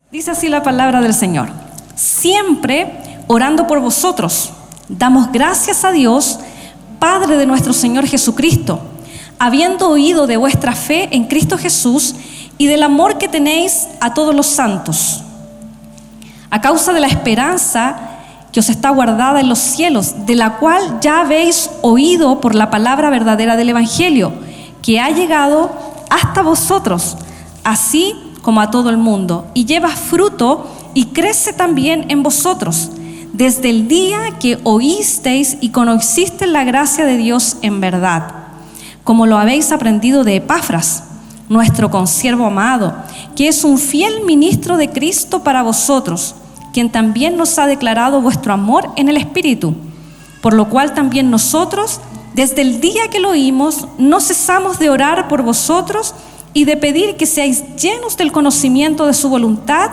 Dice así la palabra del Señor: siempre orando por vosotros, damos gracias a Dios, Padre de nuestro Señor Jesucristo, habiendo oído de vuestra fe en Cristo Jesús y del amor que tenéis a todos los santos, a causa de la esperanza que os está guardada en los cielos, de la cual ya habéis oído por la palabra verdadera del Evangelio, que ha llegado hasta vosotros, así como a todo el mundo, y lleva fruto y crece también en vosotros, desde el día que oísteis y conocisteis la gracia de Dios en verdad, como lo habéis aprendido de Epafras, nuestro consiervo amado, que es un fiel ministro de Cristo para vosotros, quien también nos ha declarado vuestro amor en el Espíritu, por lo cual también nosotros, desde el día que lo oímos, no cesamos de orar por vosotros y de pedir que seáis llenos del conocimiento de su voluntad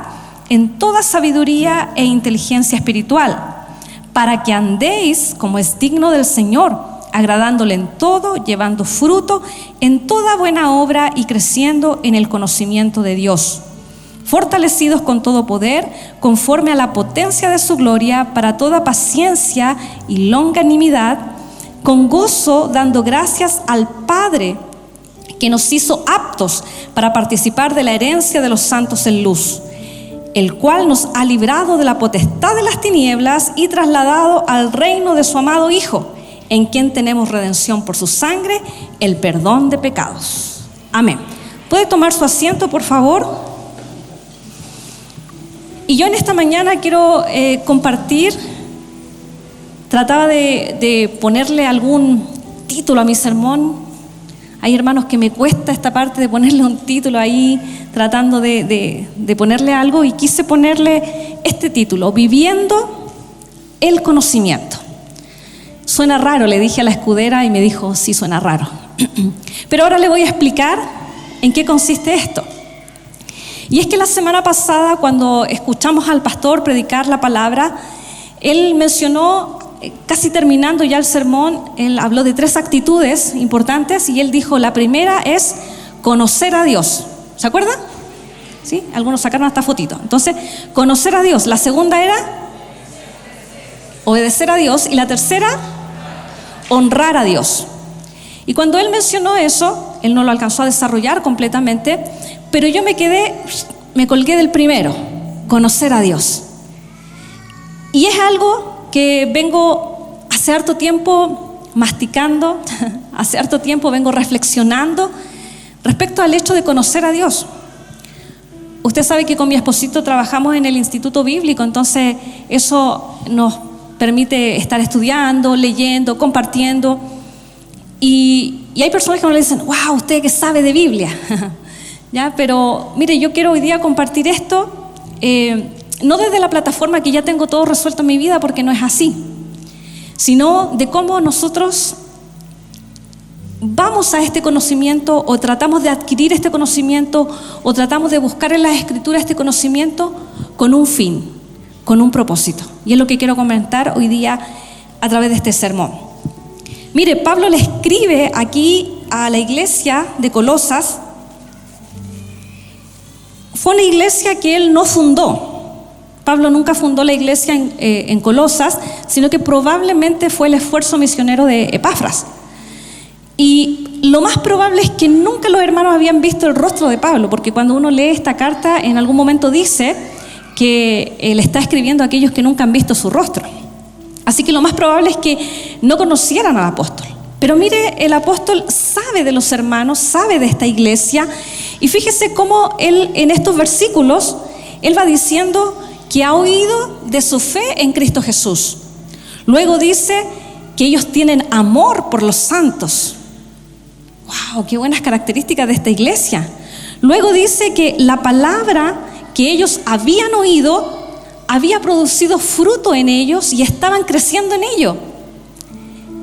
en toda sabiduría e inteligencia espiritual, para que andéis como es digno del Señor, agradándole en todo, llevando fruto en toda buena obra y creciendo en el conocimiento de Dios, fortalecidos con todo poder, conforme a la potencia de su gloria, para toda paciencia y longanimidad, con gozo dando gracias al Padre, que nos hizo aptos para participar de la herencia de los santos en luz, el cual nos ha librado de la potestad de las tinieblas y trasladado al reino de su amado Hijo, en quien tenemos redención por su sangre, el perdón de pecados. Amén. ¿Puede tomar su asiento, por favor? Y yo en esta mañana quiero compartir, trataba de ponerle algún título a mi sermón. Hay hermanos que me cuesta esta parte de ponerle un título ahí, tratando de ponerle algo, y quise ponerle este título: Viviendo el conocimiento. Suena raro, le dije a la escudera y me dijo, sí, suena raro. Pero ahora le voy a explicar en qué consiste esto. Y es que la semana pasada, cuando escuchamos al pastor predicar la palabra, él mencionó, casi terminando ya el sermón, él habló de 3 actitudes importantes y él dijo, la primera es conocer a Dios. ¿Se acuerdan? ¿Sí? Algunos sacaron hasta fotito. Entonces, conocer a Dios. La segunda era obedecer a Dios. Y la tercera, honrar a Dios. Y cuando él mencionó eso, él no lo alcanzó a desarrollar completamente, pero yo me colgué del primero, conocer a Dios. Y es algo que vengo hace harto tiempo masticando, hace harto tiempo vengo reflexionando respecto al hecho de conocer a Dios. Usted sabe que con mi esposito trabajamos en el Instituto Bíblico, entonces eso nos permite estar estudiando, leyendo, compartiendo. Y hay personas que nos le dicen, wow, usted que sabe de Biblia. ¿Ya? Pero mire, yo quiero hoy día compartir esto, no desde la plataforma que ya tengo todo resuelto en mi vida, porque no es así, sino de cómo nosotros vamos a este conocimiento, o tratamos de adquirir este conocimiento, o tratamos de buscar en las Escrituras este conocimiento con un fin, con un propósito. Y es lo que quiero comentar hoy día a través de este sermón. Mire, Pablo le escribe aquí a la iglesia de Colosas. Fue una iglesia que él no fundó. Pablo nunca fundó la iglesia en Colosas, sino que probablemente fue el esfuerzo misionero de Epafras. Y lo más probable es que nunca los hermanos habían visto el rostro de Pablo, porque cuando uno lee esta carta, en algún momento dice que él está escribiendo a aquellos que nunca han visto su rostro. Así que lo más probable es que no conocieran al apóstol. Pero mire, el apóstol sabe de los hermanos, sabe de esta iglesia, y fíjese cómo él en estos versículos, él va diciendo que ha oído de su fe en Cristo Jesús. Luego dice que ellos tienen amor por los santos. ¡Wow! ¡Qué buenas características de esta iglesia! Luego dice que la palabra que ellos habían oído había producido fruto en ellos y estaban creciendo en ello.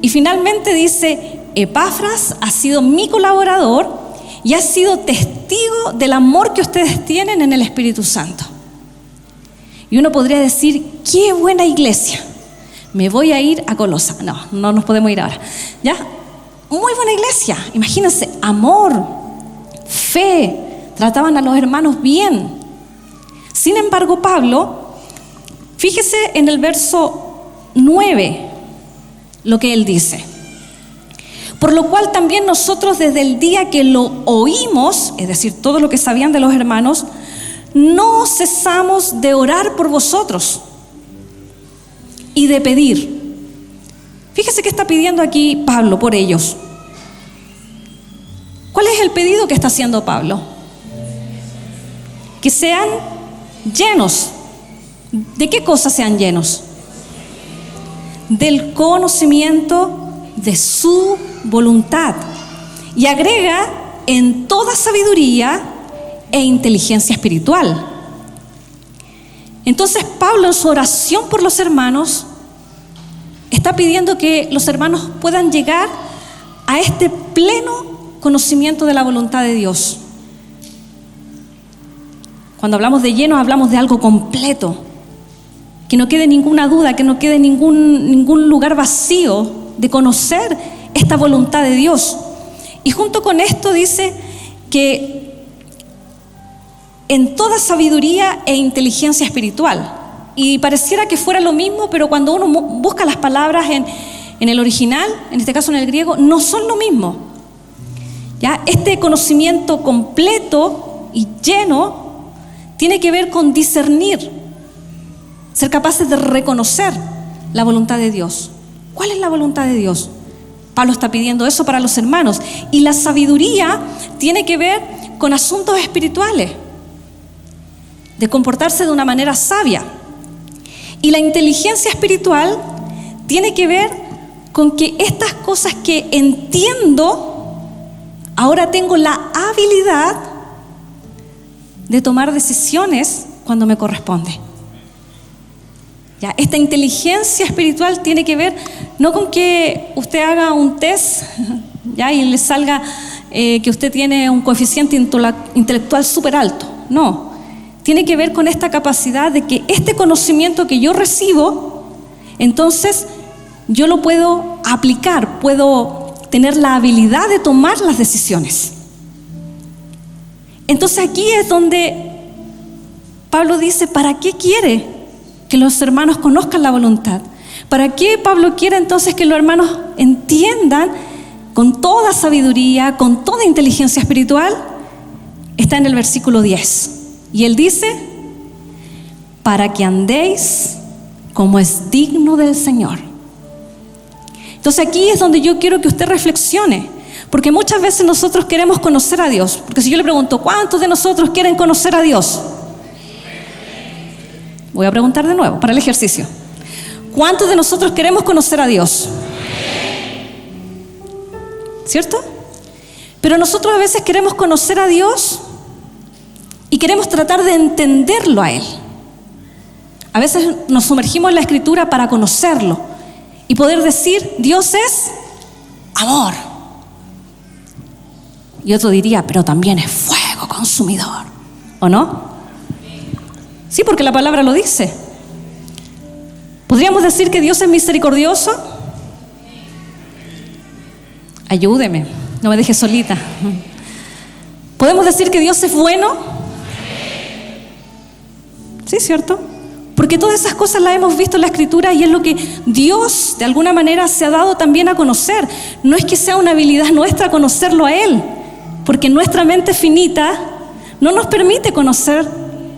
Y finalmente dice, Epafras ha sido mi colaborador y ha sido testigo del amor que ustedes tienen en el Espíritu Santo. Y uno podría decir, qué buena iglesia, me voy a ir a Colosa. No nos podemos ir ahora. ¿Ya? Muy buena iglesia, imagínense, amor, fe, trataban a los hermanos bien. Sin embargo, Pablo, fíjese en el verso 9 lo que él dice. Por lo cual también nosotros desde el día que lo oímos, es decir, todo lo que sabían de los hermanos, no cesamos de orar por vosotros y de pedir. Fíjese que está pidiendo aquí Pablo por ellos. ¿Cuál es el pedido que está haciendo Pablo? Que sean llenos. ¿De qué cosas sean llenos? Del conocimiento de su voluntad. Y agrega en toda sabiduría e inteligencia espiritual. Entonces Pablo en su oración por los hermanos está pidiendo que los hermanos puedan llegar a este pleno conocimiento de la voluntad de Dios. Cuando hablamos de lleno, hablamos de algo completo, que no quede ninguna duda, que no quede ningún lugar vacío de conocer esta voluntad de Dios. Y junto con esto dice que en toda sabiduría e inteligencia espiritual. Y pareciera que fuera lo mismo, pero cuando uno busca las palabras en el original, en este caso en el griego, no son lo mismo. ¿Ya? Este conocimiento completo y lleno tiene que ver con discernir, ser capaces de reconocer la voluntad de Dios. ¿Cuál es la voluntad de Dios? Pablo está pidiendo eso para los hermanos. Y la sabiduría tiene que ver con asuntos espirituales, de comportarse de una manera sabia. Y la inteligencia espiritual tiene que ver con que estas cosas que entiendo, ahora tengo la habilidad de tomar decisiones cuando me corresponde. ¿Ya? Esta inteligencia espiritual tiene que ver no con que usted haga un test, ¿ya? Y le salga que usted tiene un coeficiente intelectual súper alto. No, tiene que ver con esta capacidad de que este conocimiento que yo recibo, entonces yo lo puedo aplicar, puedo tener la habilidad de tomar las decisiones. Entonces aquí es donde Pablo dice, ¿para qué quiere que los hermanos conozcan la voluntad? ¿Para qué Pablo quiere entonces que los hermanos entiendan con toda sabiduría, con toda inteligencia espiritual? Está en el versículo 10. Y él dice, para que andéis como es digno del Señor. Entonces aquí es donde yo quiero que usted reflexione, porque muchas veces nosotros queremos conocer a Dios. Porque si yo le pregunto, ¿cuántos de nosotros quieren conocer a Dios? Voy a preguntar de nuevo para el ejercicio. ¿Cuántos de nosotros queremos conocer a Dios? ¿Cierto? Pero nosotros a veces queremos conocer a Dios y queremos tratar de entenderlo a Él. A veces nos sumergimos en la Escritura para conocerlo y poder decir, Dios es amor. Y otro diría, pero también es fuego consumidor, ¿o no? Sí, porque la palabra lo dice. ¿Podríamos decir que Dios es misericordioso? Ayúdeme, no me deje solita. ¿Podemos decir que Dios es bueno? Sí, ¿cierto? Porque todas esas cosas las hemos visto en la Escritura y es lo que Dios de alguna manera se ha dado también a conocer. No es que sea una habilidad nuestra conocerlo a Él, porque nuestra mente finita no nos permite conocer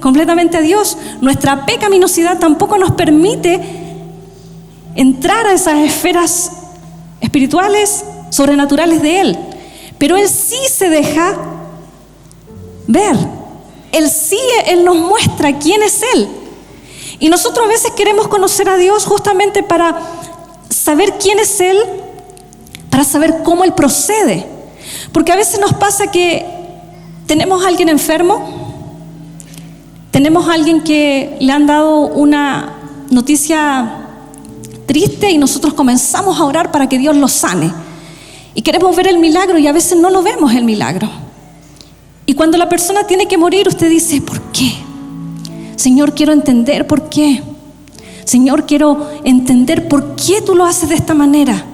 completamente a Dios. Nuestra pecaminosidad tampoco nos permite entrar a esas esferas espirituales, sobrenaturales de Él. Pero Él sí se deja ver. Él nos muestra quién es Él. Y nosotros a veces queremos conocer a Dios justamente para saber quién es Él, para saber cómo Él procede. Porque a veces nos pasa que tenemos a alguien enfermo, tenemos a alguien que le han dado una noticia triste y nosotros comenzamos a orar para que Dios lo sane. Y queremos ver el milagro y a veces no lo vemos el milagro. Y cuando la persona tiene que morir, usted dice, ¿por qué? Señor, quiero entender por qué. Señor, quiero entender por qué tú lo haces de esta manera.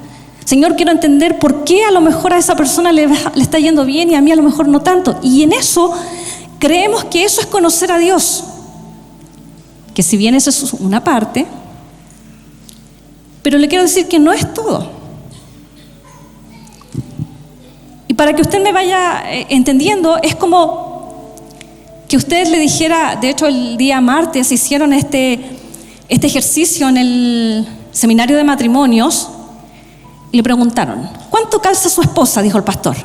Señor, quiero entender por qué a lo mejor a esa persona le está yendo bien y a mí a lo mejor no tanto. Y en eso creemos que eso es conocer a Dios. que si bien eso es una parte, pero le quiero decir que no es todo. Y para que usted me vaya entendiendo, es como que usted le dijera, de hecho el día martes hicieron este ejercicio en el seminario de matrimonios y le preguntaron, ¿cuánto calza su esposa?, dijo el pastor.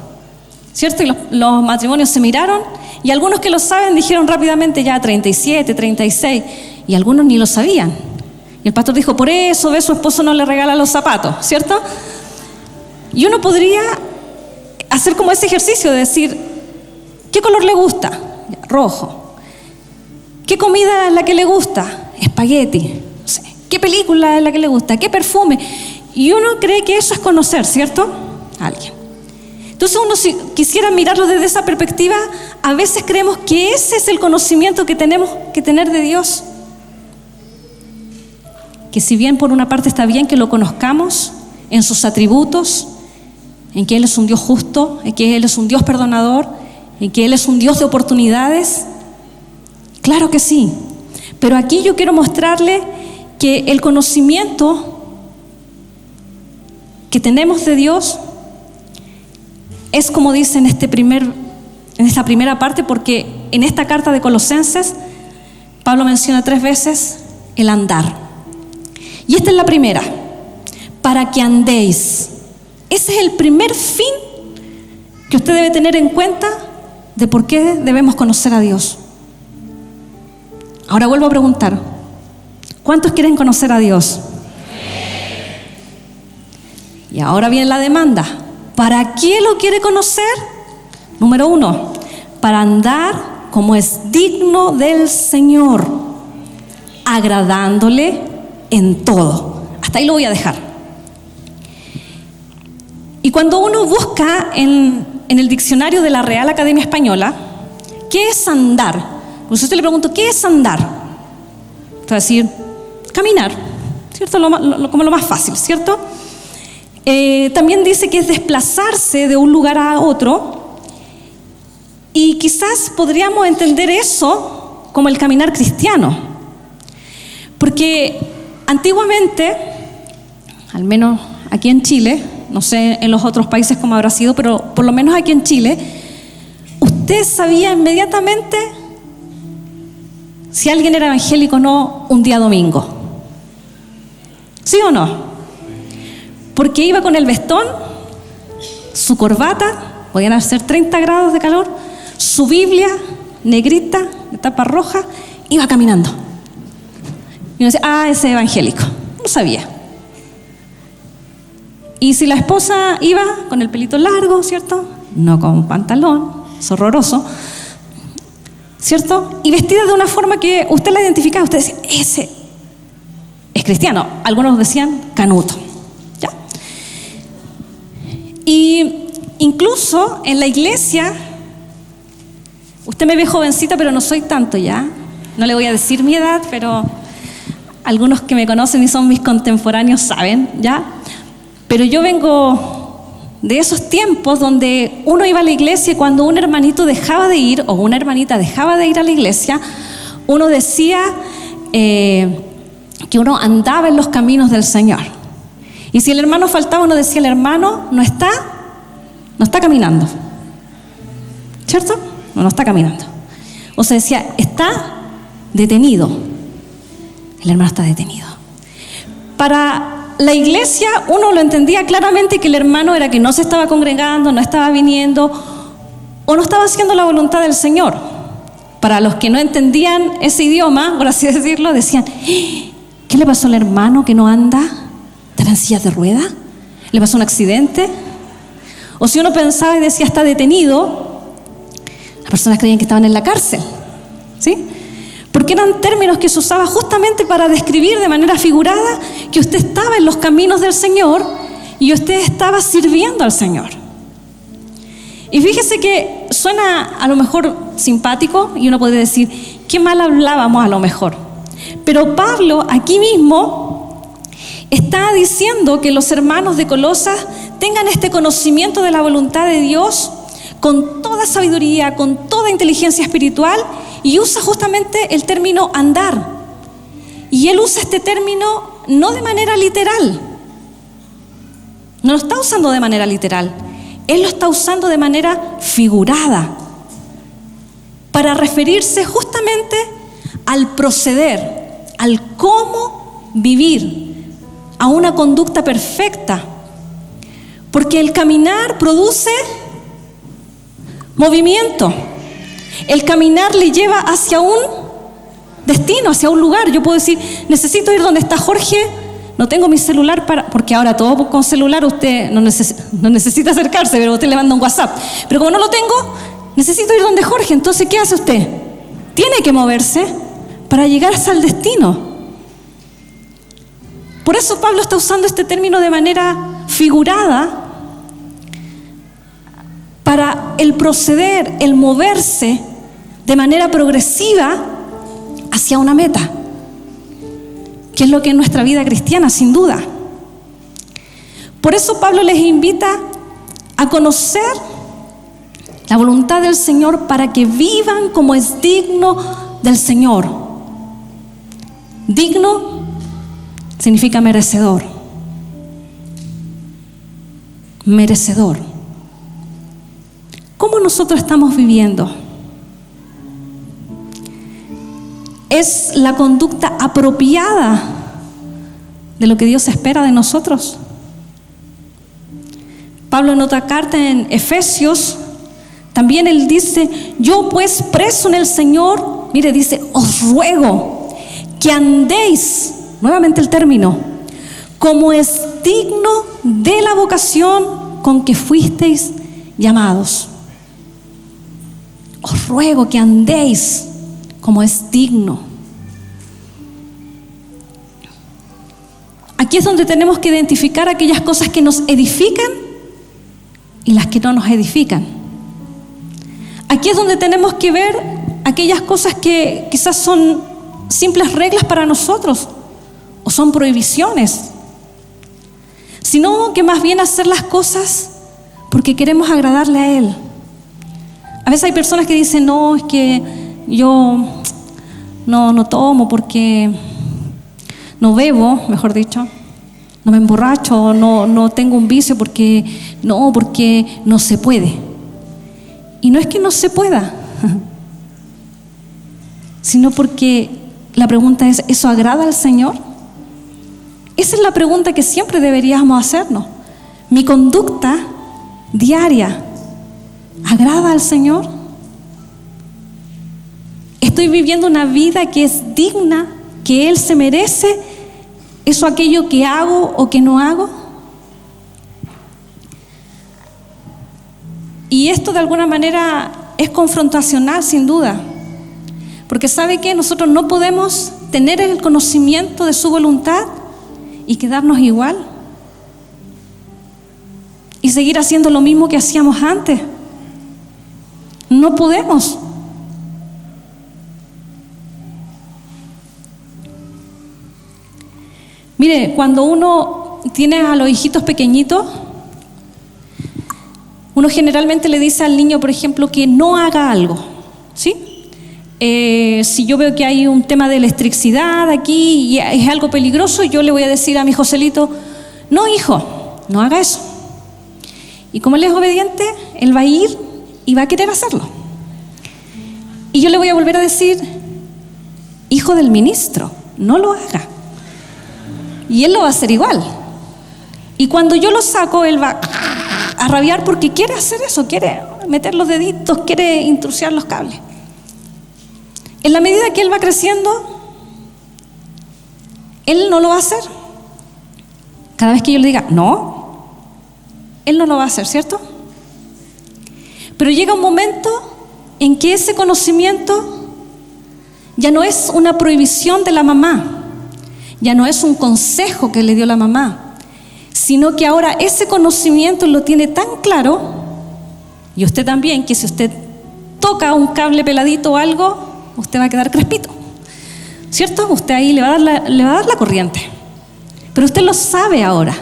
¿Cierto? Y los matrimonios se miraron y algunos que lo saben dijeron rápidamente ya 37, 36 y algunos ni lo sabían. Y el pastor dijo, por eso ve, su esposo no le regala los zapatos, ¿cierto? Y uno podría hacer como ese ejercicio de decir, ¿qué color le gusta? Rojo. ¿Qué comida es la que le gusta? Espagueti. No sé. ¿Qué película es la que le gusta? ¿Qué perfume? Y uno cree que eso es conocer, ¿cierto? A alguien. Entonces uno, si quisiera mirarlo desde esa perspectiva, a veces creemos que ese es el conocimiento que tenemos que tener de Dios. Que si bien por una parte está bien que lo conozcamos en sus atributos, en que Él es un Dios justo, en que Él es un Dios perdonador, en que Él es un Dios de oportunidades, claro que sí. Pero aquí yo quiero mostrarle que el conocimiento que tenemos de Dios es como dice en esta primera parte, porque en esta carta de Colosenses, Pablo menciona 3 veces el andar. Y esta es la primera, para que andéis. Ese es el primer fin que usted debe tener en cuenta de por qué debemos conocer a Dios. Ahora vuelvo a preguntar, ¿cuántos quieren conocer a Dios? Y ahora viene la demanda. ¿Para qué lo quiere conocer? Número 1, para andar como es digno del Señor, agradándole en todo. Hasta ahí lo voy a dejar. Y cuando uno busca en el diccionario de la Real Academia Española, ¿qué es andar? Pues usted le pregunto, ¿qué es andar? Te va a decir, caminar, ¿cierto? Como lo más fácil, ¿cierto? También dice que es desplazarse de un lugar a otro, y quizás podríamos entender eso como el caminar cristiano, porque antiguamente, al menos aquí en Chile, no sé en los otros países cómo habrá sido, pero por lo menos aquí en Chile, usted sabía inmediatamente si alguien era evangélico o no un día domingo. ¿Sí o no? Porque iba con el vestón, su corbata, podían hacer 30 grados de calor, su Biblia negrita, de tapa roja, iba caminando. Y uno decía, ese evangélico. No sabía. Y si la esposa iba con el pelito largo, ¿cierto? No con pantalón, es horroroso, ¿cierto? Y vestida de una forma que usted la identificaba, usted decía, ese es cristiano. Algunos decían canuto. ¿Ya? Y incluso en la iglesia, usted me ve jovencita, pero no soy tanto ya. No le voy a decir mi edad, pero algunos que me conocen y son mis contemporáneos saben, ¿ya? Pero yo vengo de esos tiempos donde uno iba a la iglesia y cuando un hermanito dejaba de ir o una hermanita dejaba de ir a la iglesia, uno decía que uno andaba en los caminos del Señor. Y si el hermano faltaba, uno decía, el hermano no está caminando. ¿Cierto? No está caminando. O se decía, está detenido. El hermano está detenido. Para la iglesia uno lo entendía claramente que el hermano era que no se estaba congregando, no estaba viniendo o no estaba haciendo la voluntad del Señor. Para los que no entendían ese idioma, por así decirlo, decían, ¿qué le pasó al hermano que no anda? ¿Está en silla de rueda? ¿Le pasó un accidente? O si uno pensaba y decía está detenido, las personas creían que estaban en la cárcel, ¿sí? Porque eran términos que se usaban justamente para describir de manera figurada que usted estaba en los caminos del Señor y usted estaba sirviendo al Señor. Y fíjese que suena a lo mejor simpático y uno puede decir, qué mal hablábamos a lo mejor. Pero Pablo aquí mismo está diciendo que los hermanos de Colosas tengan este conocimiento de la voluntad de Dios con toda sabiduría, con toda inteligencia espiritual, y usa justamente el término andar. Y él usa este término no de manera literal. No lo está usando de manera literal. Él lo está usando de manera figurada, para referirse justamente al proceder, al cómo vivir, a una conducta perfecta. Porque el caminar produce movimiento. El caminar le lleva hacia un destino, hacia un lugar. Yo puedo decir, necesito ir donde está Jorge, no tengo mi celular porque ahora todo con celular usted no necesita acercarse, pero usted le manda un WhatsApp. Pero como no lo tengo, necesito ir donde Jorge. Entonces, ¿qué hace usted? Tiene que moverse para llegar hasta el destino. Por eso Pablo está usando este término de manera figurada, para el proceder, el moverse de manera progresiva hacia una meta, que es lo que es nuestra vida cristiana, sin duda. Por eso Pablo les invita a conocer la voluntad del Señor para que vivan como es digno del Señor. Digno significa merecedor. Merecedor. ¿Cómo nosotros estamos viviendo? ¿Es la conducta apropiada de lo que Dios espera de nosotros? Pablo en otra carta en Efesios, también él dice, yo pues preso en el Señor, mire, dice, os ruego que andéis, nuevamente el término, como es digno de la vocación con que fuisteis llamados. Os ruego que andéis como es digno. Aquí es donde tenemos que identificar aquellas cosas que nos edifican y las que no nos edifican. Aquí es donde tenemos que ver aquellas cosas que quizás son simples reglas para nosotros o son prohibiciones, sino que más bien hacer las cosas porque queremos agradarle a Él. A veces hay personas que dicen, no, es que yo no tomo porque no bebo, mejor dicho, no me emborracho, no tengo un vicio porque no se puede. Y no es que no se pueda, sino porque la pregunta es, ¿eso agrada al Señor? Esa es la pregunta que siempre deberíamos hacernos. ¿Mi conducta diaria agrada al Señor? ¿Estoy viviendo una vida que es digna, que Él se merece, eso aquello que hago o que no hago? Y esto de alguna manera es confrontacional, sin duda, porque ¿sabe qué? Nosotros no podemos tener el conocimiento de su voluntad y quedarnos igual y seguir haciendo lo mismo que hacíamos antes. No podemos. Mire, cuando uno tiene a los hijitos pequeñitos, uno generalmente le dice al niño, por ejemplo, que no haga algo, ¿sí? Si yo veo que hay un tema de electricidad aquí y es algo peligroso, yo le voy a decir a mi Joselito, no, hijo, no haga eso. Y como él es obediente, él va a ir y va a querer hacerlo. Y yo le voy a volver a decir, hijo del ministro, no lo haga. Y él lo va a hacer igual. Y cuando yo lo saco, él va a rabiar porque quiere hacer eso, quiere meter los deditos, quiere intrusiar los cables. En la medida que él va creciendo, él no lo va a hacer. Cada vez que yo le diga, no, él no lo va a hacer, ¿cierto? Pero llega un momento en que ese conocimiento ya no es una prohibición de la mamá, ya no es un consejo que le dio la mamá, sino que ahora ese conocimiento lo tiene tan claro, y usted también, que si usted toca un cable peladito o algo, usted va a quedar crespito, ¿cierto? Usted ahí le va a dar la corriente, pero usted lo sabe ahora.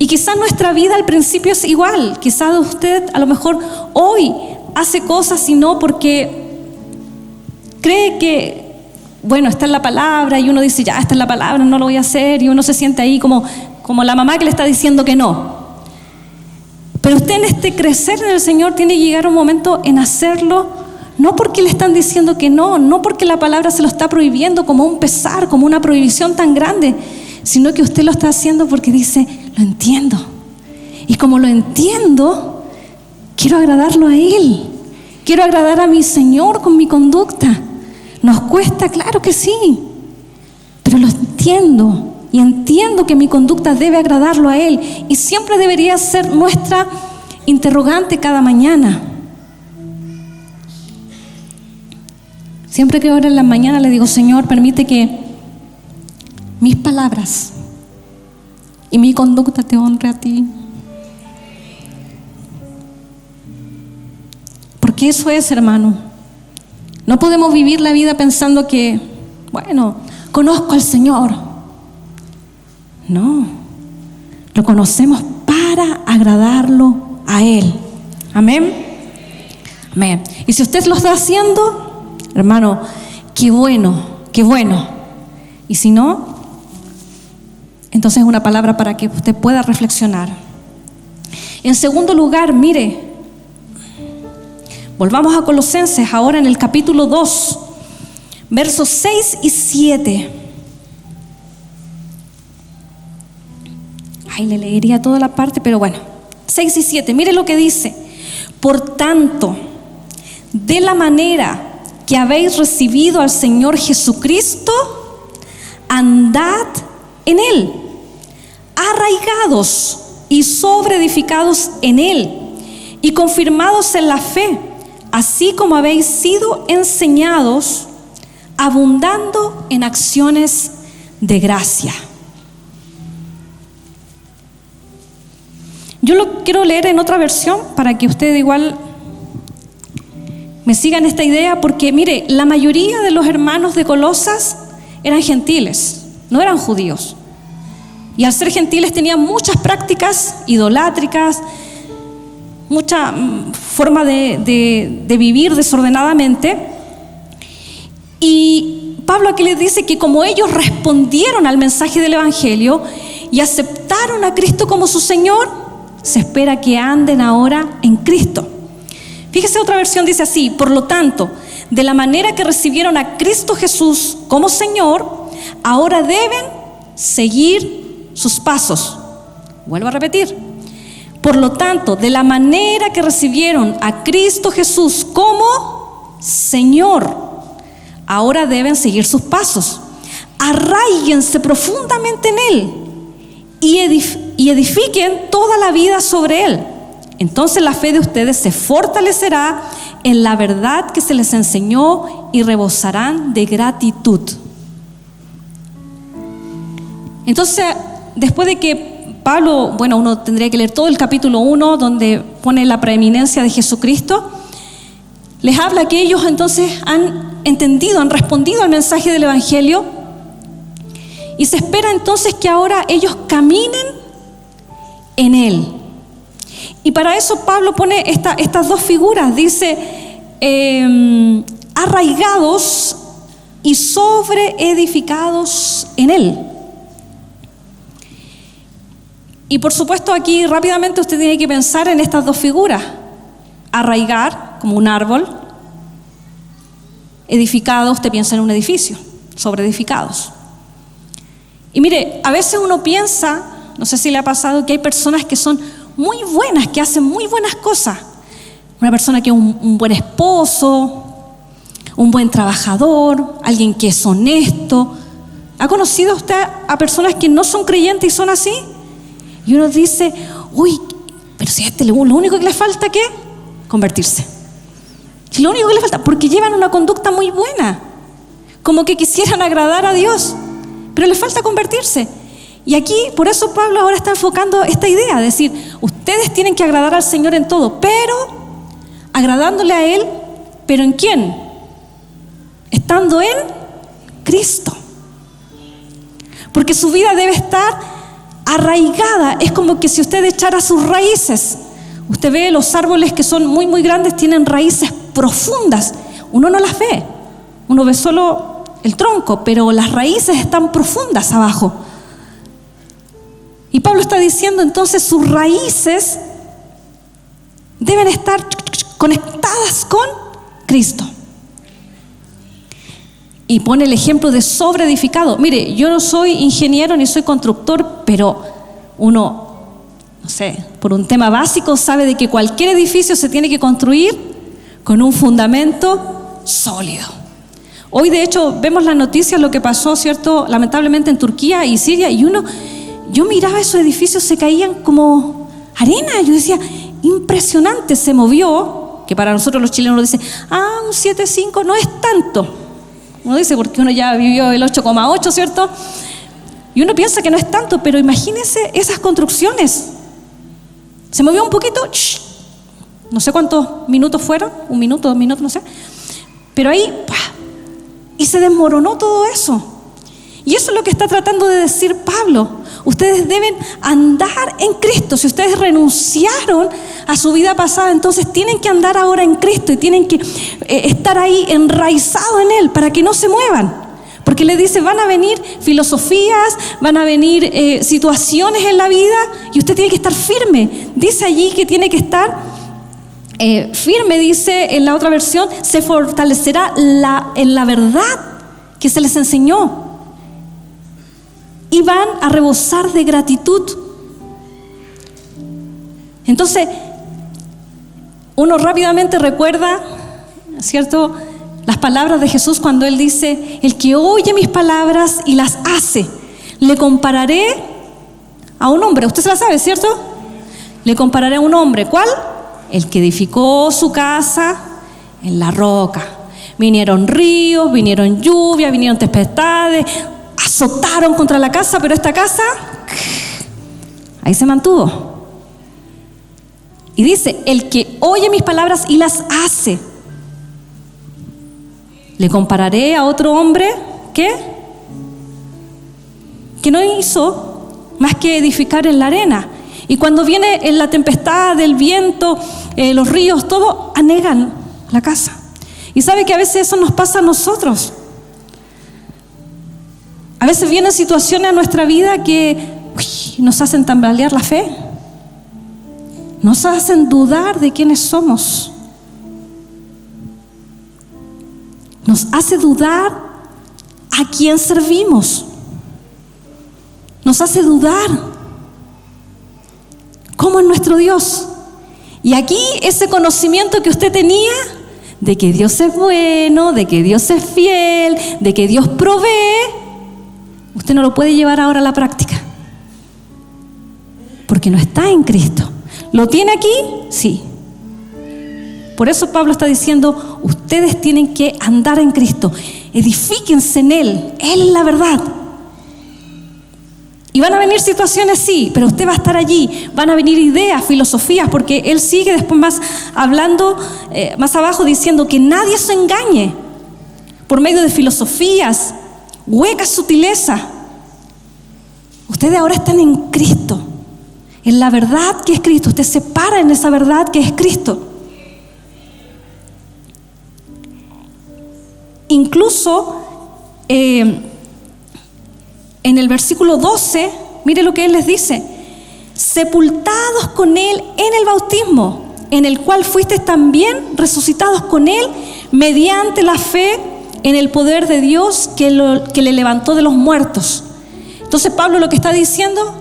Y quizás nuestra vida al principio es igual, quizás usted a lo mejor hoy hace cosas y no porque cree que bueno, está en la palabra y uno dice, ya está en la palabra, no lo voy a hacer, y uno se siente ahí como la mamá que le está diciendo que no. Pero usted en este crecer en el Señor tiene que llegar un momento en hacerlo, no porque le están diciendo que no porque la palabra se lo está prohibiendo como un pesar, como una prohibición tan grande, sino que usted lo está haciendo porque dice, lo entiendo. Y como lo entiendo, quiero agradarlo a Él. Quiero agradar a mi Señor con mi conducta. ¿Nos cuesta? Claro que sí. Pero lo entiendo. Y entiendo que mi conducta debe agradarlo a Él. Y siempre debería ser nuestra interrogante cada mañana. Siempre que oro en la mañana le digo, Señor, permite que mis palabras y mi conducta te honre a ti. Porque eso es, hermano. No podemos vivir la vida pensando que, bueno, conozco al Señor. No, lo conocemos para agradarlo a Él. Amén. Amén. Y si usted lo está haciendo, hermano, qué bueno, qué bueno. Y si no, entonces es una palabra para que usted pueda reflexionar. En segundo lugar, mire, volvamos a Colosenses ahora en el capítulo 2, versos 6 y 7. Ahí le leería toda la parte, pero bueno, 6 y 7, mire lo que dice. Por tanto, de la manera que habéis recibido al Señor Jesucristo, andad en Él, arraigados y sobreedificados en Él, y confirmados en la fe, así como habéis sido enseñados, abundando en acciones de gracia. Yo lo quiero leer en otra versión para que usted igual me sigan esta idea, porque mire, la mayoría de los hermanos de Colosas eran gentiles, no eran judíos. Y al ser gentiles tenían muchas prácticas idolátricas, mucha forma de vivir desordenadamente. Y Pablo aquí les dice que como ellos respondieron al mensaje del Evangelio y aceptaron a Cristo como su Señor, se espera que anden ahora en Cristo. Fíjese, otra versión dice así: por lo tanto, de la manera que recibieron a Cristo Jesús como Señor, ahora deben seguir sus pasos. Vuelvo a repetir. Por lo tanto, de la manera que recibieron a Cristo Jesús como Señor, ahora deben seguir sus pasos. Arraíguense profundamente en Él y edifiquen toda la vida sobre Él. Entonces la fe de ustedes se fortalecerá en la verdad que se les enseñó y rebosarán de gratitud. Entonces, después de que Pablo, bueno, uno tendría que leer todo el capítulo 1, donde pone la preeminencia de Jesucristo, les habla que ellos entonces han entendido, han respondido al mensaje del Evangelio, y se espera entonces que ahora ellos caminen en Él. Y para eso Pablo pone estas dos figuras, dice arraigados y sobreedificados en Él. Y por supuesto aquí rápidamente usted tiene que pensar en estas dos figuras: arraigar, como un árbol; edificado, usted piensa en un edificio, sobreedificados. Y mire, a veces uno piensa, no sé si le ha pasado, que hay personas que son muy buenas, que hacen muy buenas cosas. Una persona que es un buen esposo, un buen trabajador, alguien que es honesto. ¿Ha conocido usted a personas que no son creyentes y son así? Y uno dice, uy, pero si a este lo único que le falta, ¿qué? Convertirse. Si lo único que le falta, porque llevan una conducta muy buena, como que quisieran agradar a Dios, pero les falta convertirse. Y aquí, por eso Pablo ahora está enfocando esta idea, de decir, ustedes tienen que agradar al Señor en todo, pero agradándole a Él, ¿pero en quién? Estando en Cristo. Porque su vida debe estar arraigada. Es como que si usted echara sus raíces. Usted ve los árboles que son muy muy grandes, tienen raíces profundas. Uno no las ve, uno ve solo el tronco, pero las raíces están profundas abajo. Y Pablo está diciendo entonces sus raíces deben estar conectadas con Cristo. Y pone el ejemplo de sobreedificado. Mire, yo no soy ingeniero ni soy constructor, pero uno, no sé, por un tema básico sabe de que cualquier edificio se tiene que construir con un fundamento sólido. Hoy de hecho vemos las noticias, lo que pasó, ¿cierto?, lamentablemente en Turquía y Siria, y yo miraba esos edificios, se caían como arena. Yo decía, impresionante, se movió, que para nosotros los chilenos nos dicen, un 7,5 no es tanto. Uno dice, porque uno ya vivió el 8,8, ¿cierto? Y uno piensa que no es tanto, pero imagínense esas construcciones. Se movió un poquito, no sé cuántos minutos fueron, 1 minuto, 2 minutos, no sé. Pero ahí, y se desmoronó todo eso. Y eso es lo que está tratando de decir Pablo. Ustedes deben andar en Cristo. Si ustedes renunciaron a su vida pasada, entonces tienen que andar ahora en Cristo y tienen que estar ahí enraizados en Él para que no se muevan. Porque le dice, van a venir filosofías, van a venir situaciones en la vida y usted tiene que estar firme. Dice allí que tiene que estar firme, dice en la otra versión, se fortalecerá en la verdad que se les enseñó. Y van a rebosar de gratitud. Entonces, uno rápidamente recuerda, ¿cierto?, las palabras de Jesús cuando Él dice, el que oye mis palabras y las hace, le compararé a un hombre. Usted se la sabe, ¿cierto? Le compararé a un hombre. ¿Cuál? El que edificó su casa en la roca. Vinieron ríos, vinieron lluvias, vinieron tempestades, azotaron contra la casa, pero esta casa ahí se mantuvo. Y dice, el que oye mis palabras y las hace, le compararé a otro hombre que no hizo más que edificar en la arena. Y cuando viene en la tempestad, el viento, los ríos, todo anegan la casa. Y sabe que a veces eso nos pasa a nosotros. A veces vienen situaciones a nuestra vida que nos hacen tambalear la fe, nos hacen dudar de quiénes somos, nos hace dudar a quién servimos, nos hace dudar cómo es nuestro Dios. Y aquí ese conocimiento que usted tenía de que Dios es bueno, de que Dios es fiel, de que Dios provee, usted no lo puede llevar ahora a la práctica, porque no está en Cristo. ¿Lo tiene aquí? Sí. Por eso Pablo está diciendo, ustedes tienen que andar en Cristo, edifíquense en Él, Él es la verdad. Y van a venir situaciones, sí, pero usted va a estar allí, van a venir ideas, filosofías, porque Él sigue después más hablando, más abajo diciendo que nadie se engañe por medio de filosofías, hueca sutileza. Ustedes ahora están en Cristo, en la verdad que es Cristo. Usted se para en esa verdad que es Cristo. Incluso en el versículo 12, mire lo que Él les dice: sepultados con Él en el bautismo, en el cual fuisteis también resucitados con Él mediante la fe en el poder de Dios que le levantó de los muertos. Entonces Pablo lo que está diciendo,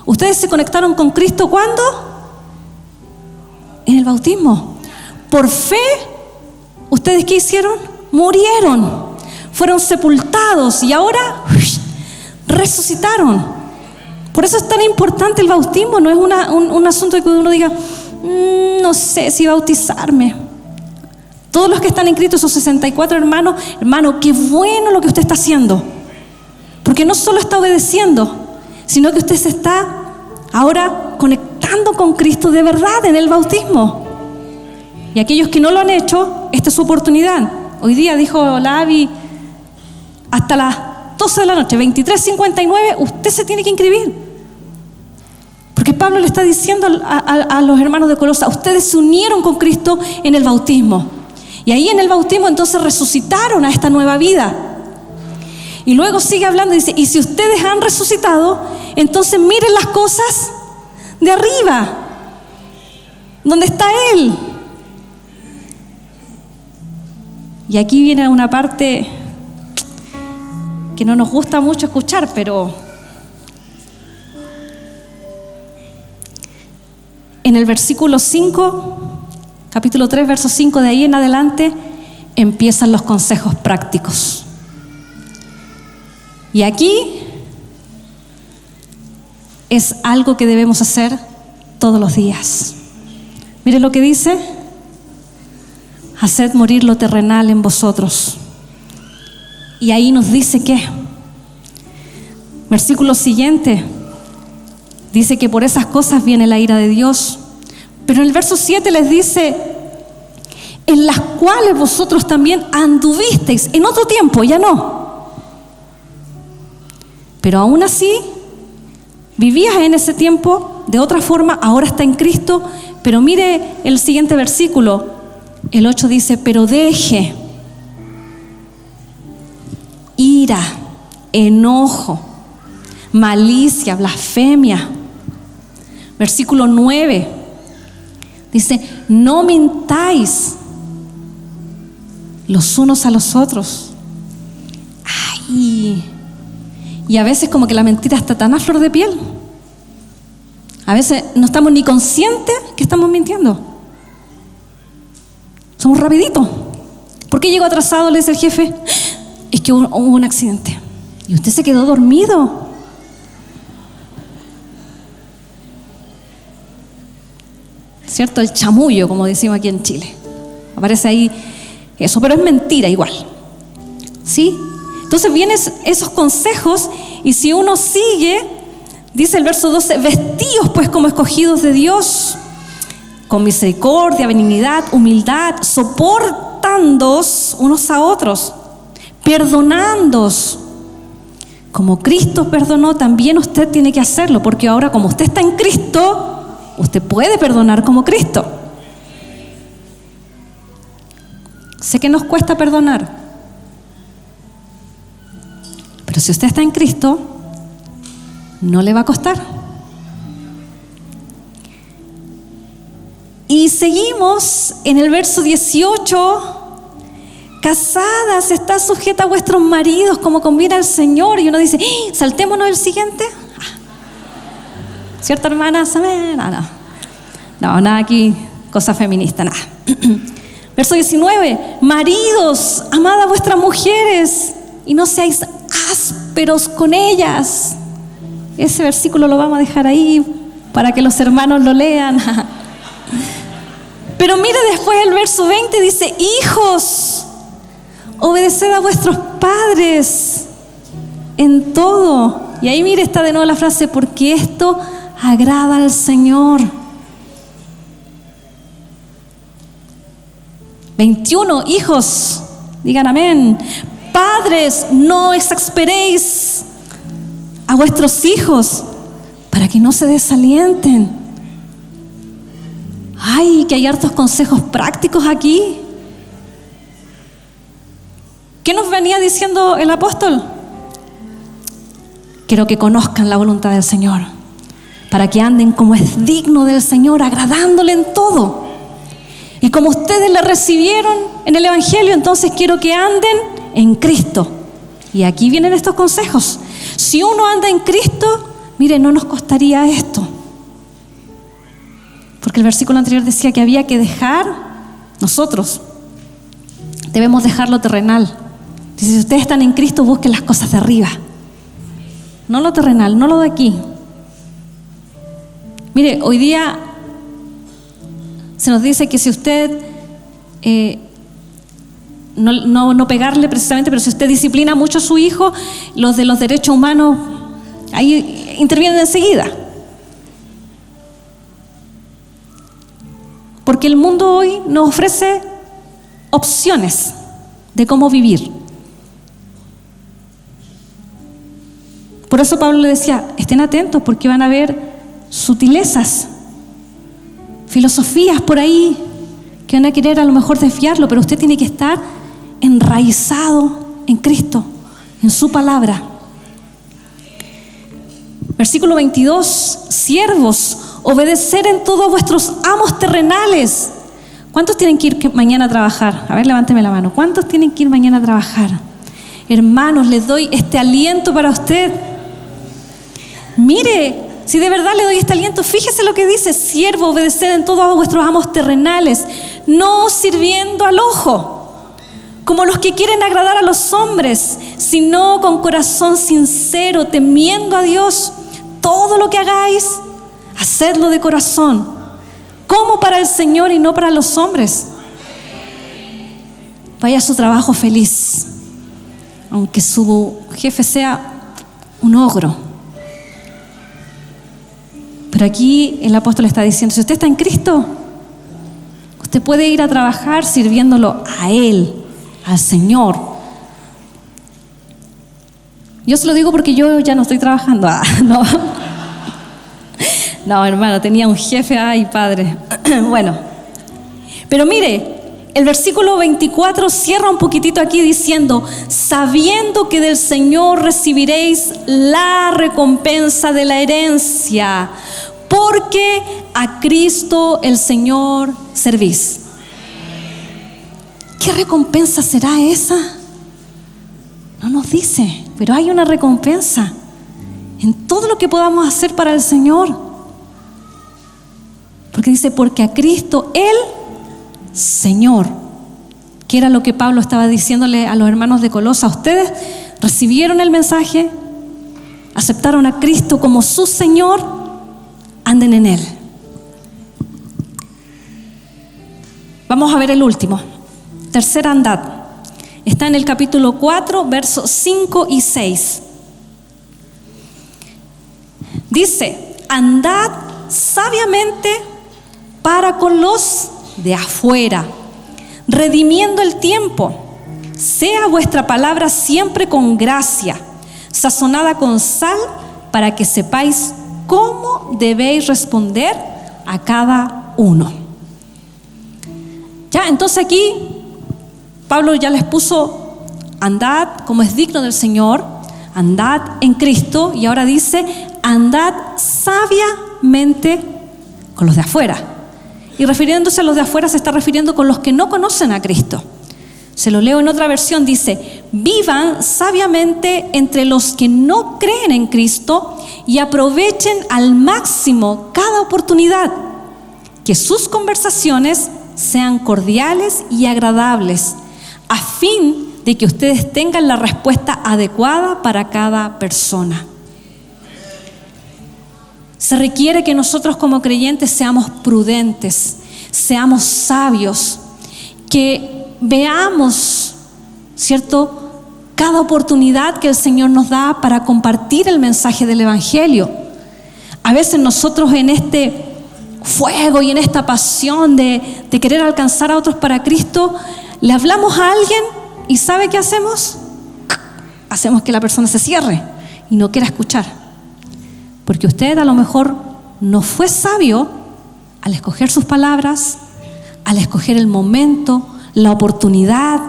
ustedes se conectaron con Cristo ¿cuándo? En el bautismo. Por fe, ¿ustedes qué hicieron? Murieron, fueron sepultados y ahora resucitaron. Por eso es tan importante el bautismo. No es un asunto de que uno diga, no sé si bautizarme. Todos los que están en Cristo, esos 64 hermanos, hermano, qué bueno lo que usted está haciendo, porque no solo está obedeciendo, sino que usted se está ahora conectando con Cristo de verdad en el bautismo. Y aquellos que no lo han hecho, esta es su oportunidad. Hoy día dijo la Avi, hasta las 12 de la noche, 23:59, usted se tiene que inscribir. Porque Pablo le está diciendo a los hermanos de Colosas, ustedes se unieron con Cristo en el bautismo. Y ahí en el bautismo entonces resucitaron a esta nueva vida. Y luego sigue hablando y dice, y si ustedes han resucitado, entonces miren las cosas de arriba, donde está Él. Y aquí viene una parte que no nos gusta mucho escuchar, pero en el versículo 5, capítulo 3, verso 5, de ahí en adelante, empiezan los consejos prácticos. Y aquí es algo que debemos hacer todos los días. Mire lo que dice: haced morir lo terrenal en vosotros. Y ahí nos dice que, versículo siguiente, dice que por esas cosas viene la ira de Dios. Pero en el verso 7 les dice, en las cuales vosotros también anduvisteis en otro tiempo, ya no. Pero aún así, vivías en ese tiempo de otra forma, ahora está en Cristo. Pero mire el siguiente versículo, el 8 dice, pero deje ira, enojo, malicia, blasfemia. Versículo 9 dice, no mintáis los unos a los otros. Ay, y a veces como que la mentira está tan a flor de piel. A veces no estamos ni conscientes que estamos mintiendo. Somos rapiditos. ¿Por qué llegó atrasado? Le dice el jefe. Es que hubo un accidente. Y usted se quedó dormido. ¿Cierto? El chamullo, como decimos aquí en Chile. Aparece ahí eso, pero es mentira igual. ¿Sí? Entonces vienen esos consejos y si uno sigue, dice el verso 12, vestíos pues como escogidos de Dios, con misericordia, benignidad, humildad, soportándoos unos a otros, perdonándoos. Como Cristo perdonó, también usted tiene que hacerlo, porque ahora como usted está en Cristo, usted puede perdonar como Cristo. Sé que nos cuesta perdonar, pero si usted está en Cristo, no le va a costar. Y seguimos en el verso 18. Casadas, está sujeta a vuestros maridos como conviene al Señor. Y uno dice, saltémonos el siguiente. ¿Cierto, hermanas? No, nada aquí, cosa feminista, nada. Verso 19, maridos, amad a vuestras mujeres y no seáis ásperos con ellas. Ese versículo lo vamos a dejar ahí para que los hermanos lo lean. Pero mire después el verso 20, dice, hijos, obedeced a vuestros padres en todo. Y ahí mire, está de nuevo la frase, porque esto agrada al Señor. 21, hijos, digan amén. Padres, no exasperéis a vuestros hijos para que no se desalienten. Ay, que hay hartos consejos prácticos aquí. ¿Qué nos venía diciendo el apóstol? Quiero que conozcan la voluntad del Señor, para que anden como es digno del Señor, agradándole en todo. Y como ustedes le recibieron en el Evangelio, entonces quiero que anden en Cristo. Y aquí vienen estos consejos. Si uno anda en Cristo, mire, no nos costaría esto. Porque el versículo anterior decía que había que dejar, nosotros debemos dejar lo terrenal. Dice, si ustedes están en Cristo, busquen las cosas de arriba. No lo terrenal, no lo de aquí. Mire, hoy día se nos dice que si usted, no pegarle precisamente, pero si usted disciplina mucho a su hijo, los de los derechos humanos ahí intervienen enseguida. Porque el mundo hoy nos ofrece opciones de cómo vivir. Por eso Pablo le decía, estén atentos porque van a ver sutilezas, filosofías por ahí que van a querer a lo mejor desviarlo, pero usted tiene que estar enraizado en Cristo, en su palabra. Versículo 22, siervos, obedecer en todo a vuestros amos terrenales. ¿Cuántos tienen que ir mañana a trabajar? A ver, levánteme la mano. ¿Cuántos tienen que ir mañana a trabajar? Hermanos, les doy este aliento para usted. Mire, si de verdad le doy este aliento, fíjese lo que dice: siervo, obedeced en todo a vuestros amos terrenales, no sirviendo al ojo, como los que quieren agradar a los hombres, sino con corazón sincero, temiendo a Dios. Todo lo que hagáis, hacedlo de corazón, como para el Señor y no para los hombres. Vaya a su trabajo feliz, aunque su jefe sea un ogro. Pero aquí el apóstol está diciendo: si usted está en Cristo, usted puede ir a trabajar sirviéndolo a Él, al Señor. Yo se lo digo porque yo ya no estoy trabajando. No, hermano, tenía un jefe, ay, padre. Bueno, pero mire, el versículo 24 cierra un poquitito aquí diciendo: sabiendo que del Señor recibiréis la recompensa de la herencia, porque a Cristo el Señor servís. ¿Qué recompensa será esa? No nos dice, pero hay una recompensa en todo lo que podamos hacer para el Señor. Porque dice: porque a Cristo el Señor, que era lo que Pablo estaba diciéndole a los hermanos de Colosas. Ustedes recibieron el mensaje, aceptaron a Cristo como su Señor, anden en Él. Vamos a ver el último, tercera andad. Está en el capítulo 4, versos 5 y 6. Dice: andad sabiamente para con los de afuera, redimiendo el tiempo. Sea vuestra palabra siempre con gracia, sazonada con sal, para que sepáis cómo debéis responder a cada uno. Ya, entonces aquí Pablo ya les puso: andad como es digno del Señor, andad en Cristo, y ahora dice: andad sabiamente con los de afuera. Y refiriéndose a los de afuera, se está refiriendo con los que no conocen a Cristo. Se lo leo en otra versión, dice: vivan sabiamente entre los que no creen en Cristo y aprovechen al máximo cada oportunidad. Que sus conversaciones sean cordiales y agradables, a fin de que ustedes tengan la respuesta adecuada para cada persona. Se requiere que nosotros como creyentes seamos prudentes, seamos sabios, que veamos, ¿cierto?, cada oportunidad que el Señor nos da para compartir el mensaje del Evangelio. A veces nosotros en este fuego y en esta pasión de querer alcanzar a otros para Cristo, le hablamos a alguien y ¿sabe qué hacemos? Hacemos que la persona se cierre y no quiera escuchar. Porque usted a lo mejor no fue sabio al escoger sus palabras, al escoger el momento, la oportunidad.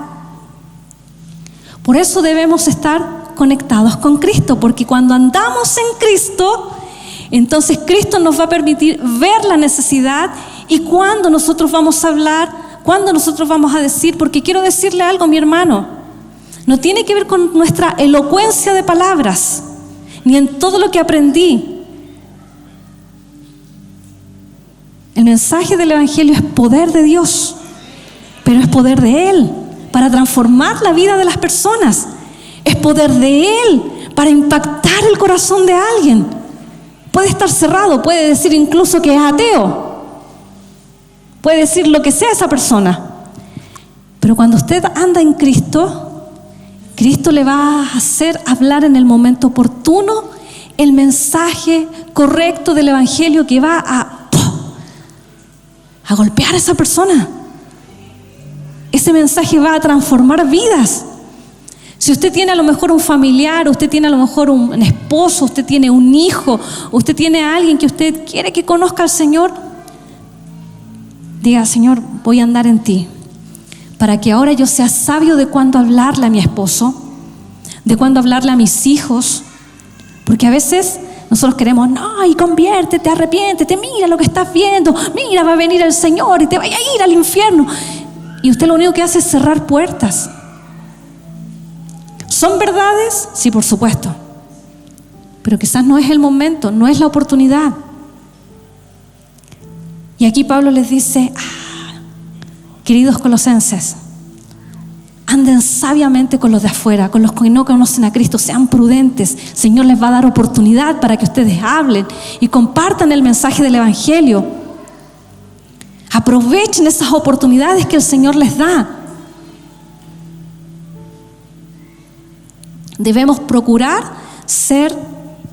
Por eso debemos estar conectados con Cristo, porque cuando andamos en Cristo, entonces Cristo nos va a permitir ver la necesidad y cuando nosotros vamos a hablar, cuando nosotros vamos a decir. Porque quiero decirle algo, mi hermano, no tiene que ver con nuestra elocuencia de palabras, ni en todo lo que aprendí. El mensaje del Evangelio es poder de Dios, pero es poder de Él para transformar la vida de las personas. Es poder de Él para impactar el corazón de alguien. Puede estar cerrado, puede decir incluso que es ateo, puede decir lo que sea esa persona, pero cuando usted anda en Cristo, Cristo le va a hacer hablar en el momento oportuno el mensaje correcto del Evangelio que va a golpear a esa persona. Ese mensaje va a transformar vidas. Si usted tiene a lo mejor un familiar, usted tiene a lo mejor un esposo, usted tiene un hijo, usted tiene a alguien que usted quiere que conozca al Señor, diga: Señor, voy a andar en ti, para que ahora yo sea sabio de cuándo hablarle a mi esposo, de cuándo hablarle a mis hijos, porque a veces nosotros queremos, no, y conviértete, arrepiéntete, mira lo que estás viendo, mira, va a venir el Señor y te vaya a ir al infierno. Y usted lo único que hace es cerrar puertas. ¿Son verdades? Sí, por supuesto. Pero quizás no es el momento, no es la oportunidad. Y aquí Pablo les dice, queridos colosenses, anden sabiamente con los de afuera, con los que no conocen a Cristo, sean prudentes. El Señor les va a dar oportunidad para que ustedes hablen y compartan el mensaje del Evangelio. Aprovechen esas oportunidades que el Señor les da. Debemos procurar ser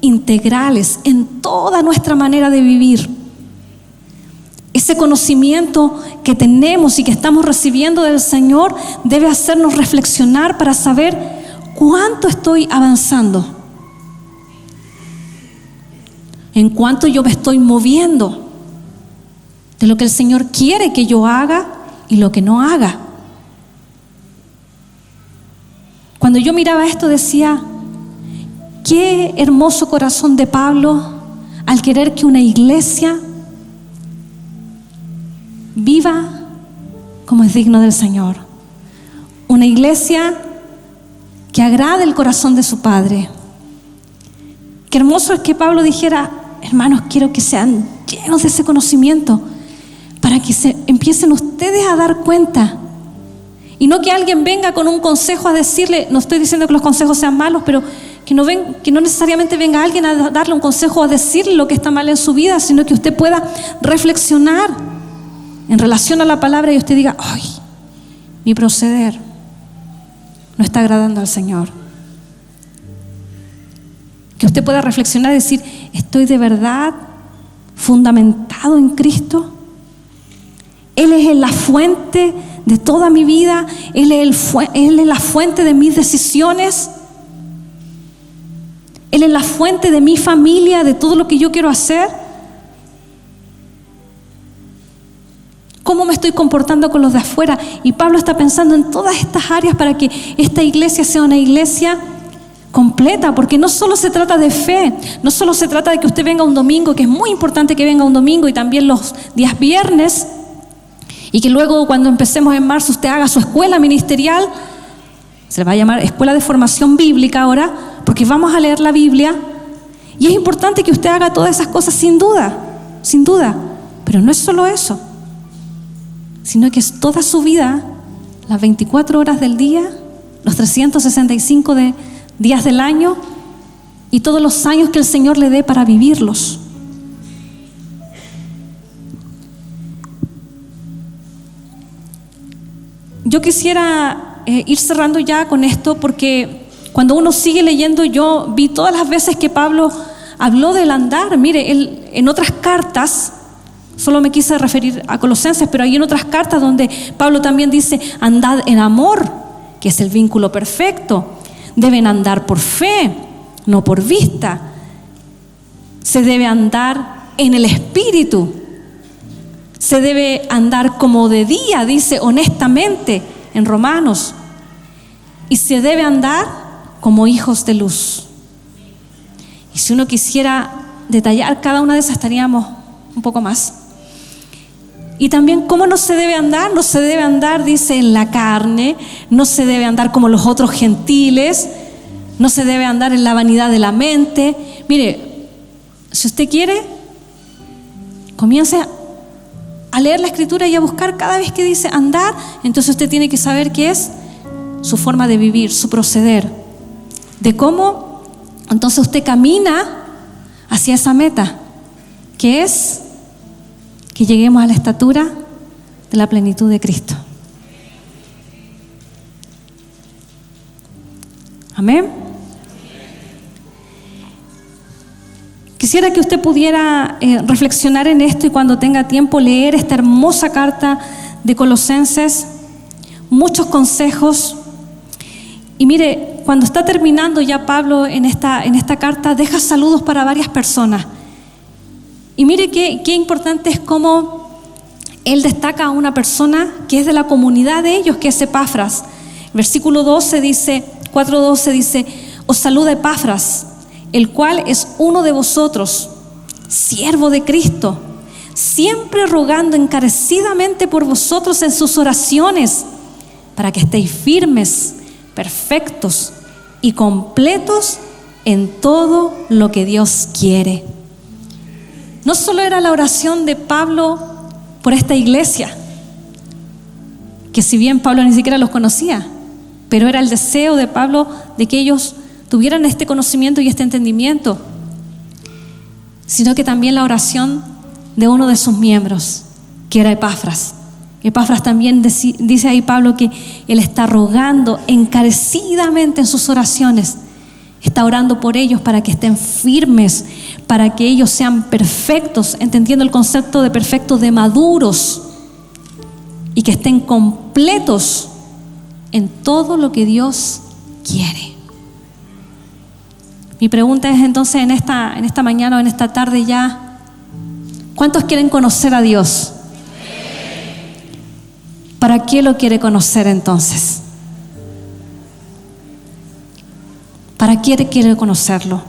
integrales en toda nuestra manera de vivir. Ese conocimiento que tenemos y que estamos recibiendo del Señor debe hacernos reflexionar para saber cuánto estoy avanzando, en cuánto yo me estoy moviendo de lo que el Señor quiere que yo haga y lo que no haga. Cuando yo miraba esto decía, qué hermoso corazón de Pablo al querer que una iglesia viva como es digno del Señor. Una iglesia que agrade el corazón de su Padre. Qué hermoso es que Pablo dijera, hermanos, quiero que sean llenos de ese conocimiento para que se empiecen ustedes a dar cuenta. Y no que alguien venga con un consejo a decirle, no estoy diciendo que los consejos sean malos, pero que no necesariamente venga alguien a darle un consejo o a decirle lo que está mal en su vida, sino que usted pueda reflexionar en relación a la palabra y usted diga, ay, mi proceder no está agradando al Señor. Que usted pueda reflexionar y decir, ¿estoy de verdad fundamentado en Cristo? Él es la fuente de toda mi vida. Él es la fuente de mis decisiones. Él es la fuente de mi familia, de todo lo que yo quiero hacer. ¿Cómo me estoy comportando con los de afuera? Y Pablo está pensando en todas estas áreas para que esta iglesia sea una iglesia completa, porque no solo se trata de fe, no solo se trata de que usted venga un domingo, que es muy importante que venga un domingo y también los días viernes, y que luego cuando empecemos en marzo usted haga su escuela ministerial, se le va a llamar escuela de formación bíblica ahora, porque vamos a leer la Biblia, y es importante que usted haga todas esas cosas sin duda, pero no es solo eso, sino que es toda su vida, las 24 horas del día, los 365 días del año y todos los años que el Señor le dé para vivirlos. Yo quisiera ir cerrando ya con esto, porque cuando uno sigue leyendo, yo vi todas las veces que Pablo habló del andar. Mire, él en otras cartas, solo me quise referir a Colosenses, pero hay en otras cartas donde Pablo también dice, andad en amor, que es el vínculo perfecto. Deben andar por fe, no por vista. Se debe andar en el Espíritu. Se debe andar como de día, dice honestamente en Romanos. Y se debe andar como hijos de luz. Y si uno quisiera detallar cada una de esas, estaríamos un poco más. Y también cómo no se debe andar. No se debe andar, dice, en la carne. No se debe andar como los otros gentiles. No se debe andar en la vanidad de la mente. Mire, si usted quiere, comience a leer la Escritura y a buscar cada vez que dice andar. Entonces usted tiene que saber qué es su forma de vivir, su proceder, de cómo entonces usted camina hacia esa meta, que es que lleguemos a la estatura de la plenitud de Cristo. Amén. Quisiera que usted pudiera reflexionar en esto y cuando tenga tiempo leer esta hermosa carta de Colosenses, muchos consejos. Y mire, cuando está terminando ya Pablo en esta carta, deja saludos para varias personas. Y mire qué importante es cómo él destaca a una persona que es de la comunidad de ellos, que es Epafras. Versículo 12 dice, 4:12 dice, Os saluda Epafras, el cual es uno de vosotros, siervo de Cristo, siempre rogando encarecidamente por vosotros en sus oraciones, para que estéis firmes, perfectos y completos en todo lo que Dios quiere. No solo era la oración de Pablo por esta iglesia, que si bien Pablo ni siquiera los conocía, pero era el deseo de Pablo de que ellos tuvieran este conocimiento y este entendimiento, sino que también la oración de uno de sus miembros, que era Epafras. Epafras también dice ahí Pablo que él está rogando encarecidamente en sus oraciones, está orando por ellos para que estén firmes, para que ellos sean perfectos, entendiendo el concepto de perfectos, de maduros, y que estén completos en todo lo que Dios quiere. Mi pregunta es entonces en esta mañana o en esta tarde ya, ¿cuántos quieren conocer a Dios? ¿Para qué lo quiere conocer entonces? ¿Para qué quiere conocerlo?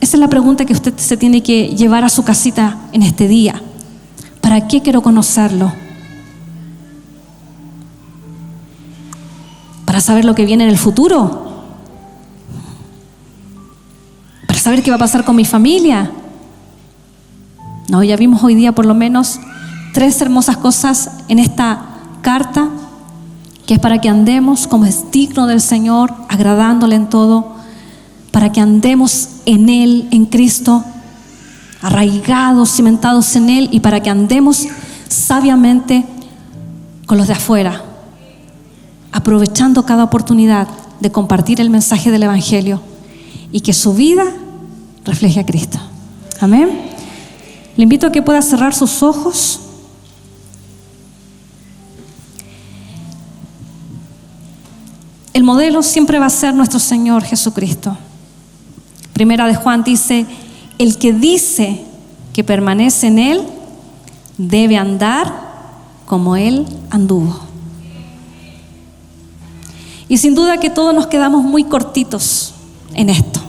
Esa es la pregunta que usted se tiene que llevar a su casita en este día. ¿Para qué quiero conocerlo? ¿Para saber lo que viene en el futuro? ¿Para saber qué va a pasar con mi familia? No, ya vimos hoy día por lo menos 3 hermosas cosas en esta carta, que es para que andemos como es digno del Señor, agradándole en todo, para que andemos en Él, en Cristo, arraigados, cimentados en Él, y para que andemos sabiamente con los de afuera, aprovechando cada oportunidad de compartir el mensaje del Evangelio y que su vida refleje a Cristo. Amén. Le invito a que pueda cerrar sus ojos. El modelo siempre va a ser nuestro Señor Jesucristo. Primera de Juan dice: el que dice que permanece en Él debe andar como Él anduvo. Y sin duda que todos nos quedamos muy cortitos en esto.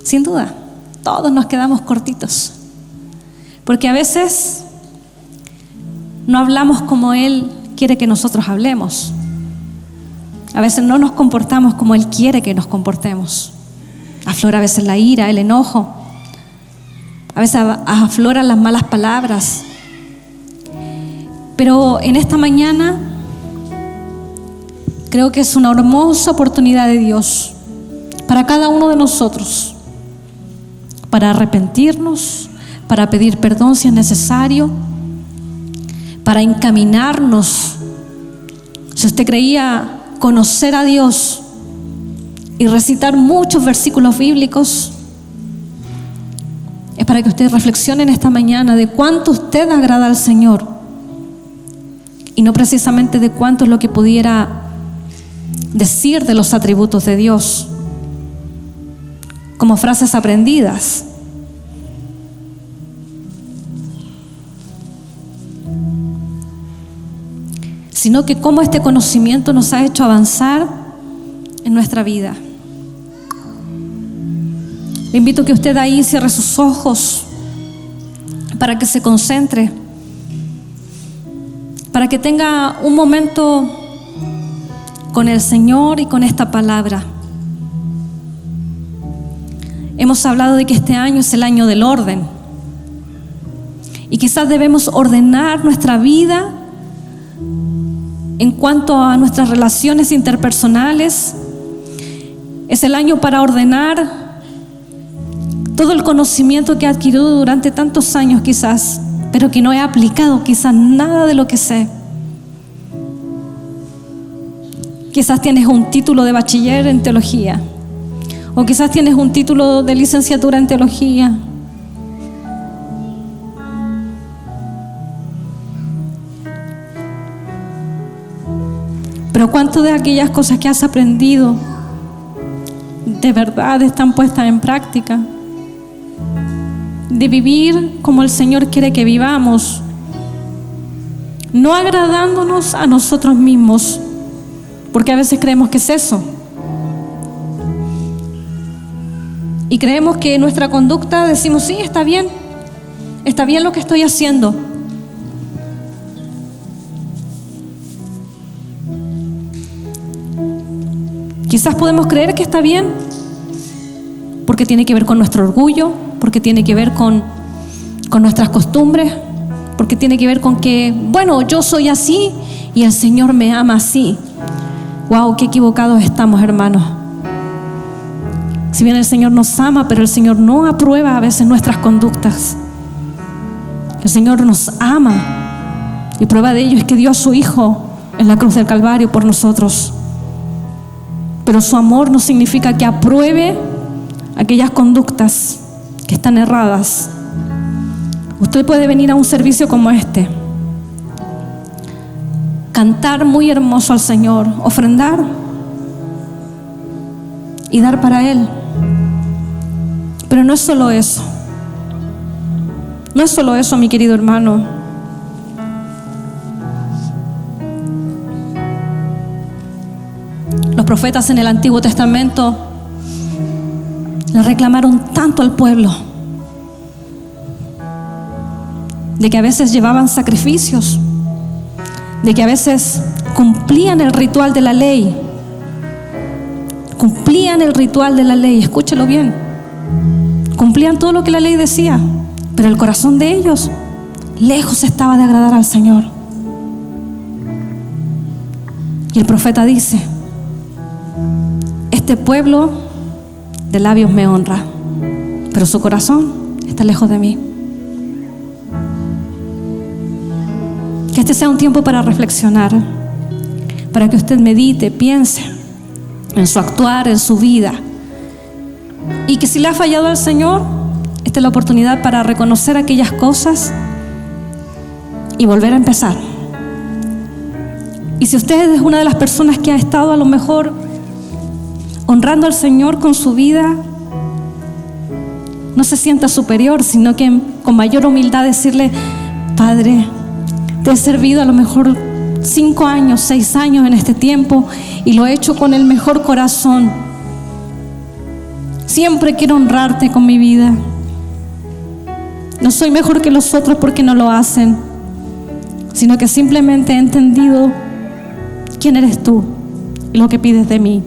Sin duda, todos nos quedamos cortitos. Porque a veces no hablamos como Él quiere que nosotros hablemos. A veces no nos comportamos como Él quiere que nos comportemos. Aflora a veces la ira, el enojo. A veces afloran las malas palabras. Pero en esta mañana creo que es una hermosa oportunidad de Dios para cada uno de nosotros, para arrepentirnos, para pedir perdón si es necesario, para encaminarnos. Si usted creía conocer a Dios y recitar muchos versículos bíblicos, es para que usted reflexione en esta mañana de cuánto usted agrada al Señor y no precisamente de cuánto es lo que pudiera decir de los atributos de Dios como frases aprendidas. Sino que cómo este conocimiento nos ha hecho avanzar en nuestra vida. Le invito a que usted ahí cierre sus ojos para que se concentre, para que tenga un momento con el Señor y con esta palabra. Hemos hablado de que este año es el año del orden y quizás debemos ordenar nuestra vida en cuanto a nuestras relaciones interpersonales. Es el año para ordenar todo el conocimiento que he adquirido durante tantos años quizás, pero que no he aplicado quizás nada de lo que sé. Quizás tienes un título de bachiller en teología, o quizás tienes un título de licenciatura en teología. Pero ¿cuánto de aquellas cosas que has aprendido de verdad están puestas en práctica? De vivir como el Señor quiere que vivamos, no agradándonos a nosotros mismos, porque a veces creemos que es eso. Y creemos que nuestra conducta decimos, sí, está bien lo que estoy haciendo. Quizás podemos creer que está bien porque tiene que ver con nuestro orgullo, porque tiene que ver con nuestras costumbres, porque tiene que ver con que, bueno, yo soy así y el Señor me ama así. Wow, qué equivocados estamos, hermanos. Si bien el Señor nos ama, pero el Señor no aprueba a veces nuestras conductas. El Señor nos ama y prueba de ello es que dio a su Hijo en la cruz del Calvario por nosotros. Pero su amor no significa que apruebe aquellas conductas que están erradas. Usted puede venir a un servicio como este, cantar muy hermoso al Señor, ofrendar y dar para Él. Pero no es solo eso. No es solo eso, mi querido hermano. Los profetas en el Antiguo Testamento le reclamaron tanto al pueblo de que a veces llevaban sacrificios, de que a veces cumplían el ritual de la ley. Cumplían el ritual de la ley, escúchelo bien. Cumplían todo lo que la ley decía, pero el corazón de ellos lejos estaba de agradar al Señor. Y el profeta dice: este pueblo de labios me honra, pero su corazón está lejos de mí. Que este sea un tiempo para reflexionar, para que usted medite, piense en su actuar, en su vida, y que si le ha fallado al Señor, esta es la oportunidad para reconocer aquellas cosas y volver a empezar. Y si usted es una de las personas que ha estado a lo mejor honrando al Señor con su vida, no se sienta superior, sino que con mayor humildad decirle: Padre, te he servido a lo mejor 5 años, 6 años en este tiempo y lo he hecho con el mejor corazón. Siempre quiero honrarte con mi vida. No soy mejor que los otros porque no lo hacen, sino que simplemente he entendido quién eres tú y lo que pides de mí.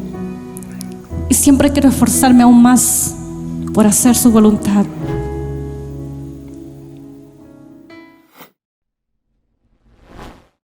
Y siempre quiero esforzarme aún más por hacer su voluntad.